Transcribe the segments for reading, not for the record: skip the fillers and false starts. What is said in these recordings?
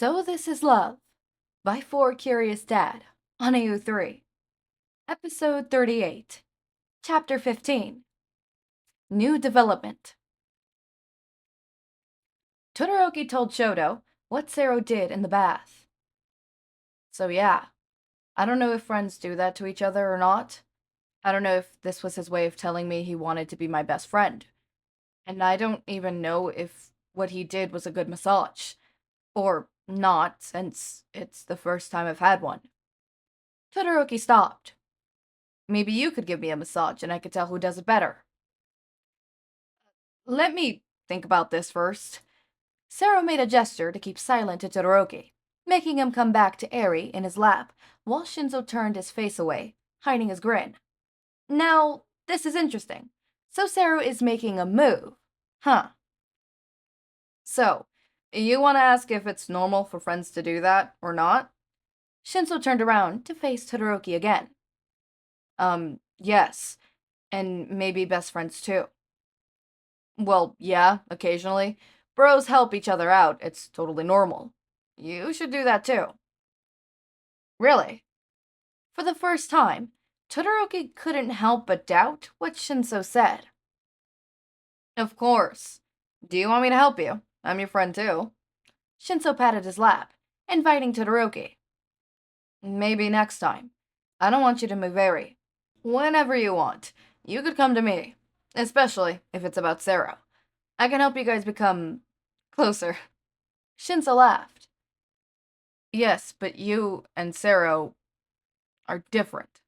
So This Is Love by Four Curious Dad on AO3. Episode 38. Chapter 15. New Development. Todoroki told Shoto what Sero did in the bath. So yeah, I don't know if friends do that to each other or not. I don't know if this was his way of telling me he wanted to be my best friend. And I don't even know if what he did was a good massage. Or not, since it's the first time I've had one. Todoroki stopped. Maybe you could give me a massage and I could tell who does it better. Let me think about this first. Sero made a gesture to keep silent to Todoroki, making him come back to Eri in his lap, while Shinzo turned his face away, hiding his grin. Now, this is interesting. So Sero is making a move, huh? So, you want to ask if it's normal for friends to do that, or not? Shinzo turned around to face Todoroki again. Yes. And maybe best friends too. Well, yeah, occasionally. Bros help each other out, it's totally normal. You should do that too. Really? For the first time, Todoroki couldn't help but doubt what Shinzo said. Of course. Do you want me to help you? I'm your friend too. Shinzo patted his lap, inviting Todoroki. Maybe next time. I don't want you to move Eri. Whenever you want. You could come to me. Especially if it's about Sero. I can help you guys become closer. Shinzo laughed. Yes, but you and Sero are different.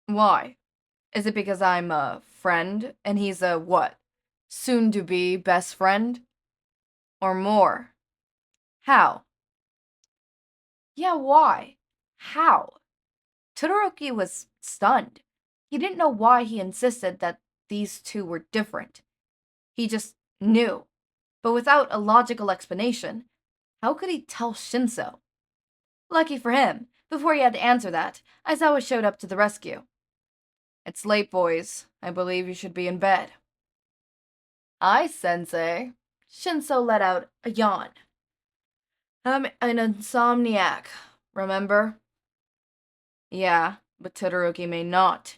Why? Is it because I'm a friend and he's a what? Soon-to-be best friend? Or more? How? Yeah, why? How? Todoroki was stunned. He didn't know why he insisted that these two were different. He just knew. But without a logical explanation, how could he tell Shinzo? Lucky for him, before he had to answer that, Aizawa showed up to the rescue. It's late, boys. I believe you should be in bed. Aye, sensei. Shinzo let out a yawn. I'm an insomniac, remember? Yeah, but Todoroki may not.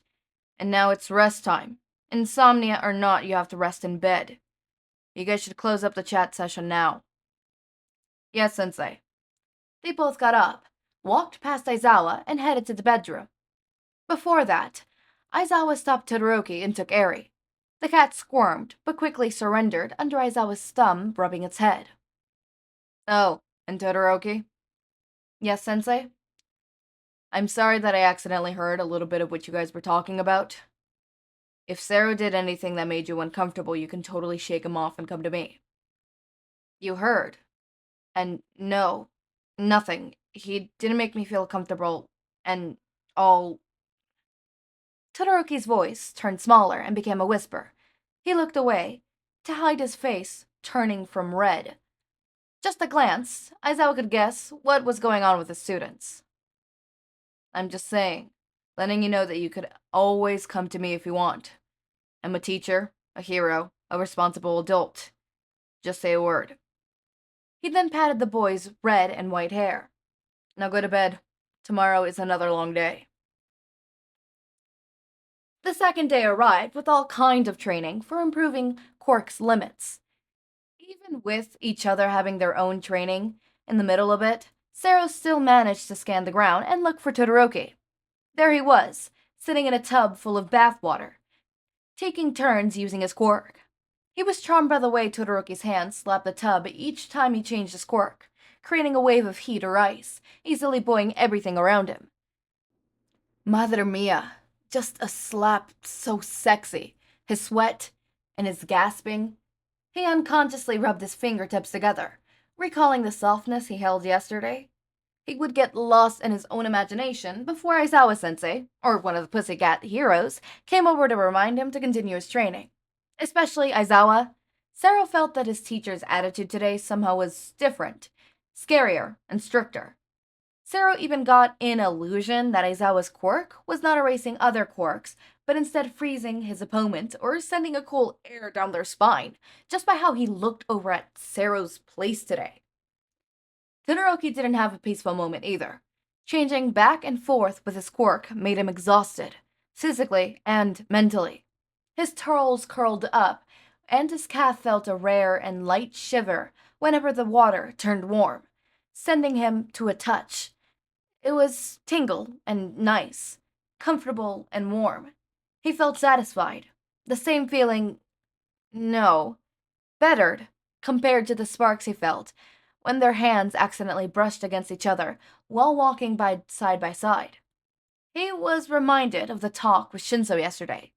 And now it's rest time. Insomnia or not, you have to rest in bed. You guys should close up the chat session now. Yes, sensei. They both got up, walked past Aizawa, and headed to the bedroom. Before that, Aizawa stopped Todoroki and took Eri. The cat squirmed, but quickly surrendered under Aizawa's thumb rubbing its head. Oh, and Todoroki? Yes, sensei? I'm sorry that I accidentally heard a little bit of what you guys were talking about. If Sero did anything that made you uncomfortable, you can totally shake him off and come to me. You heard. And no, nothing. He didn't make me feel comfortable, and all... Todoroki's voice turned smaller and became a whisper. He looked away, to hide his face turning from red. Just a glance, Aizawa could guess what was going on with the students. I'm just saying, letting you know that you could always come to me if you want. I'm a teacher, a hero, a responsible adult. Just say a word. He then patted the boy's red and white hair. Now go to bed. Tomorrow is another long day. The second day arrived with all kinds of training for improving Quirk's limits. Even with each other having their own training in the middle of it, Sero still managed to scan the ground and look for Todoroki. There he was, sitting in a tub full of bath water, taking turns using his quirk. He was charmed by the way Todoroki's hands slapped the tub each time he changed his quirk, creating a wave of heat or ice, easily buoying everything around him. Madre mia, just a slap so sexy. His sweat and his gasping. He unconsciously rubbed his fingertips together, recalling the softness he held yesterday. He would get lost in his own imagination before Aizawa-sensei, or one of the Pussycat heroes, came over to remind him to continue his training. Especially Aizawa. Sero felt that his teacher's attitude today somehow was different, scarier, and stricter. Sero even got an illusion that Aizawa's quirk was not erasing other quirks, but instead freezing his opponent or sending a cool air down their spine, just by how he looked over at Sero's place today. Todoroki didn't have a peaceful moment either. Changing back and forth with his quirk made him exhausted, physically and mentally. His curls curled up, and his calf felt a rare and light shiver whenever the water turned warm, sending him to a touch. It was tingle and nice, comfortable and warm. He felt satisfied. The same feeling, no, bettered, compared to the sparks he felt when their hands accidentally brushed against each other while walking by side. He was reminded of the talk with Shinso yesterday.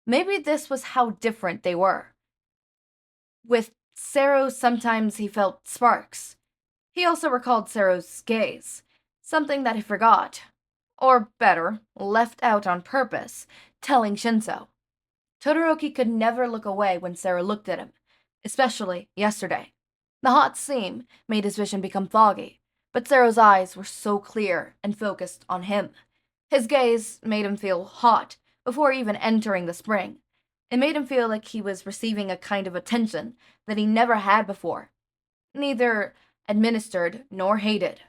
Maybe this was how different they were. With Sero, sometimes he felt sparks. He also recalled Sero's gaze, something that he forgot. Or better, left out on purpose, telling Shinso. Todoroki could never look away when Sero looked at him, especially yesterday. The hot steam made his vision become foggy, but Sero's eyes were so clear and focused on him. His gaze made him feel hot before even entering the spring. It made him feel like he was receiving a kind of attention that he never had before, neither administered nor hated.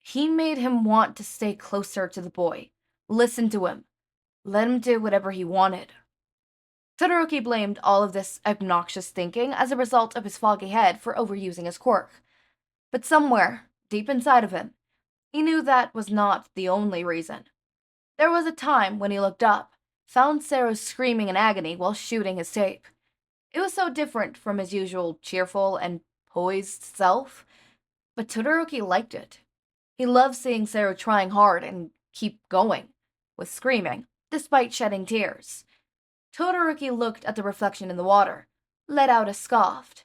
He made him want to stay closer to the boy, listen to him, let him do whatever he wanted. Todoroki blamed all of this obnoxious thinking as a result of his foggy head for overusing his quirk. But somewhere, deep inside of him, he knew that was not the only reason. There was a time when he looked up, found Sero screaming in agony while shooting his tape. It was so different from his usual cheerful and poised self, but Todoroki liked it. He loved seeing Sero trying hard and keep going, with screaming, despite shedding tears. Todoroki looked at the reflection in the water, let out a scoff,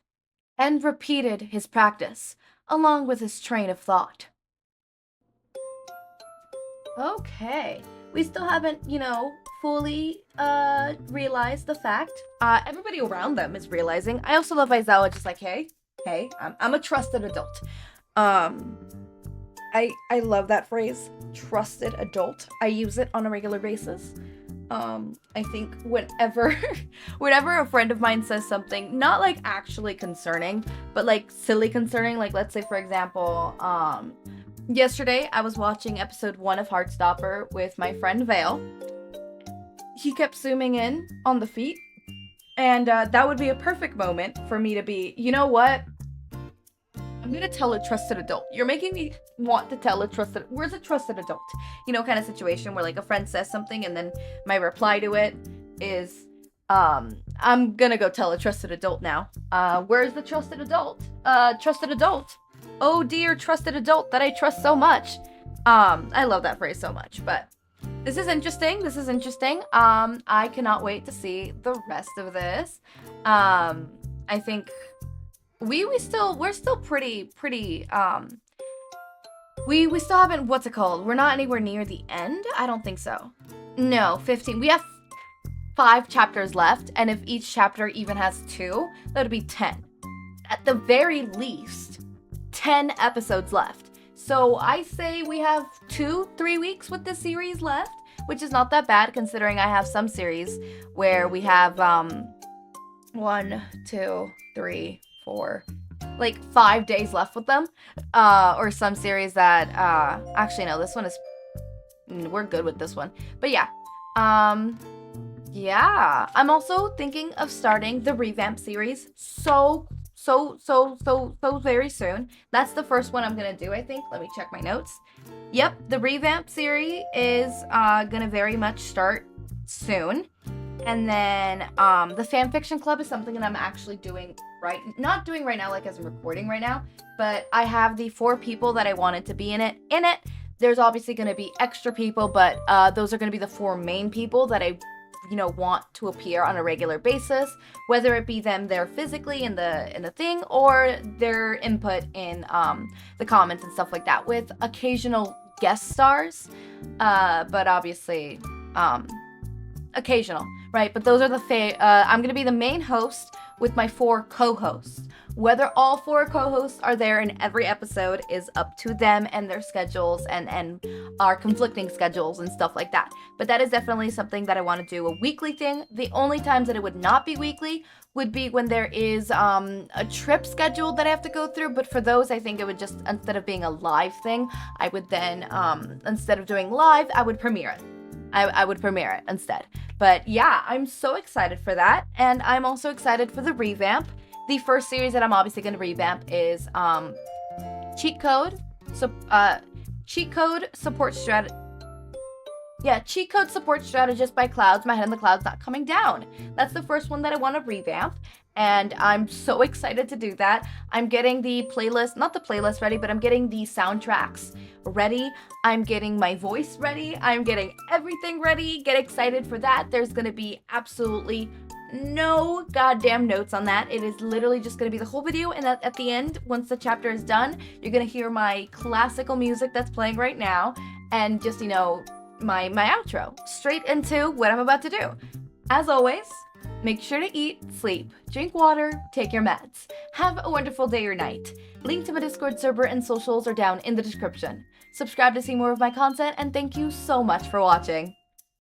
and repeated his practice, along with his train of thought. Okay, we still haven't, fully realized the fact. Everybody around them is realizing. I also love Aizawa just like, hey, I'm a trusted adult. I love that phrase, trusted adult. I use it on a regular basis. I think whenever a friend of mine says something, not like actually concerning, but like silly concerning, like let's say for example, yesterday I was watching episode 1 of Heartstopper with my friend Vale. He kept zooming in on the feet, and that would be a perfect moment for me to be, you know what? I'm gonna tell a trusted adult. You're making me want to tell where's a trusted adult? Kind of situation where like a friend says something and then my reply to it is, I'm gonna go tell a trusted adult now. Where's the trusted adult? Trusted adult. Oh dear, trusted adult that I trust so much. I love that phrase so much, but this is interesting. I cannot wait to see the rest of this. I think we're still pretty we still haven't, what's it called? We're not anywhere near the end? I don't think so. No, 15. We have 5 chapters left, and if each chapter even has 2, that would be 10. At the very least, 10 episodes left. So I say we have 2-3 weeks with this series left, which is not that bad considering I have some series where we have 1, 2, 3, 4, like 5 days left with them, or some series that actually no, this one is, we're good with this one, but yeah, I'm also thinking of starting the revamp series so very soon. That's the first one I'm gonna do, I think. Let me check my notes. Yep, the revamp series is gonna very much start soon. And then the fanfiction club is something that I'm actually doing not doing right now, like as I'm recording right now, but I have the 4 people that I wanted to be in it. There's obviously going to be extra people, but those are going to be the 4 main people that I want to appear on a regular basis, whether it be them there physically in the thing or their input in the comments and stuff like that, with occasional guest stars, but obviously occasional, right? But those are I'm gonna be the main host with my 4 co-hosts. Whether all 4 co-hosts are there in every episode is up to them and their schedules and our conflicting schedules and stuff like that. But that is definitely something that I want to do, a weekly thing. The only times that it would not be weekly would be when there is a trip scheduled that I have to go through. But for those, I think it would just, instead of being a live thing, I would then, instead of doing live, I would premiere it. I would premiere it instead. But yeah, I'm so excited for that. And I'm also excited for the revamp. The first series that I'm obviously going to revamp is Cheat Code Support Strategy. Yeah, Cheat Code Support Strategist by Clouds, My Head in the Clouds Not Coming Down. That's the first one that I want to revamp, and I'm so excited to do that. I'm getting the playlist, not the playlist ready, but I'm getting the soundtracks ready. I'm getting my voice ready. I'm getting everything ready. Get excited for that. There's going to be absolutely no goddamn notes on that. It is literally just going to be the whole video, and at the end, once the chapter is done, you're going to hear my classical music that's playing right now, and just, you know, my outro straight into what I'm about to do. As always, make sure to eat, sleep, drink water, take your meds. Have a wonderful day or night. Link to my Discord server and socials are down in the description. Subscribe to see more of my content, and thank you so much for watching.